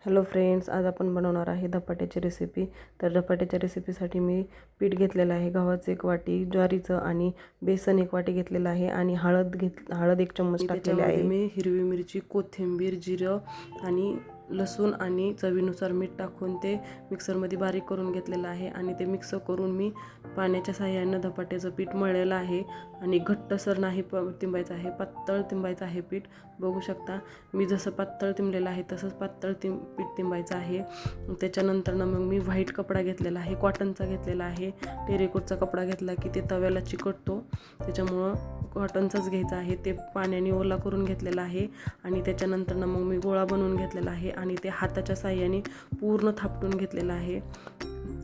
Hello friends, आज आपण बनवणार आहे धपाट्याची रेसिपी. तर धपाट्याच्या रेसिपीसाठी मी पीठ घेतलेलं आहे, गव्हाचं 1 वाटी, ज्वारीचं आणि बेसन 1 वाटी घेतलेलं आहे आणि हळद 1 चम्मच टाकलेली आहे. मी हिरवी मिरची, कोथिंबीर, जिरं आणि लसूण आणि चवीनुसार मीठ टाकून ते मिक्सरमध्ये बारीक करून घेतलेलं आहे आणि ते मिक्स करून मी पाण्याच्या साहाय्यानं धपाट्याचं पीठ मळलेलं आहे आणि घट्टसर नाही तिंबायचं आहे, पातळ तिंबायचं आहे पीठ. बघू शकता मी जसं पातळ तिंबलेलं आहे तसंच पातळ पीठ तिंबायचं आहे. त्याच्यानंतर मग मी व्हाईट कपडा घेतलेला आहे, कॉटनचा घेतलेला आहे. टेरेकोटचा कपडा घेतला की ते तव्याला चिकटतो, त्याच्यामुळं कॉटनचाच घ्यायचा आहे. ते पाण्याने ओला करून घेतलेला आहे आणि त्याच्यानंतर मग मी गोळा बनवून घेतलेला आहे आणि ते हाताच्या साहाय्याने पूर्ण थापटून घेतलेलं आहे.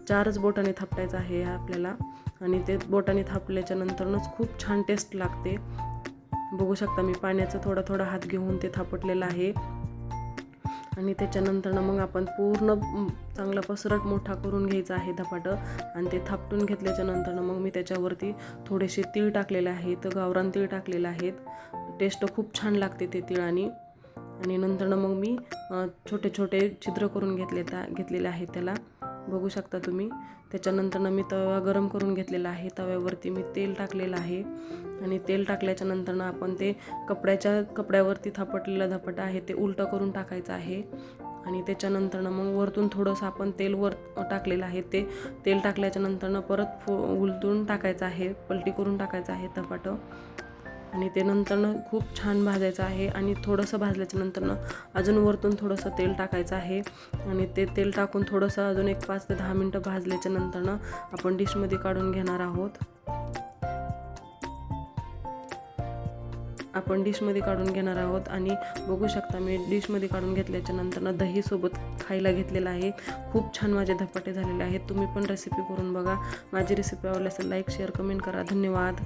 4च बोटाने थापटायचं आहे आपल्याला आणि ते बोटाने थापल्याच्या नंतरच खूप छान टेस्ट लागते. बघू शकता मी पाण्याचा थोडा थोडा हात घेऊन ते थापटलेलं आहे आणि त्याच्यानंतर मग आपण पूर्ण चांगला पसरट मोठा करून घ्यायचा आहे धपाटं आणि ते थापटून घेतल्याच्या नंतर मग मी त्याच्यावरती थोडेसे तीळ टाकलेले आहेत, गावरान तीळ टाकलेले आहेत. टेस्ट खूप छान लागते ते तिळाने. आणि नंतर मग मी छोटे छोटे छिद्र करून घेतलेले आहेत त्याला. बघू शकता तुम्ही. त्याच्यानंतर मी तवा गरम करून घेतलेला आहे. तव्यावरती मी तेल टाकलेलं आहे आणि तेल टाकल्याच्या नंतर आपण ते कपड्यावरती थापटलेलं धपाटं आहे ते उलटं करून टाकायचं आहे आणि त्याच्यानंतर मग वरतून थोडंसं आपण तेल टाकलेलं आहे. ते तेल टाकल्याच्या नंतर परत उलटून टाकायचं आहे, पलटी करून टाकायचं आहे धपाटं आणि ते नंतर खूप छान भाजायचं आहे आणि थोडंसं भाजल्याच्या नंतर अजून वरतून थोडंसं तेल टाकायचं आहे आणि ते तेल टाकून थोडंसं अजून 5 ते 10 मिनटं भाजल्याच्या नंतर आपण डिशमध्ये काढून घेणार आहोत. आणि बघू शकता मी डिशमध्ये काढून घेतल्याच्या नंतर दही सोबत खायला घेतलेलं आहे. खूप छान माझे धपाटे झालेले आहेत. तुम्ही पण रेसिपी करून बघा. माझी रेसिपी आवडली असेल लाईक, शेअर, कमेंट करा. धन्यवाद.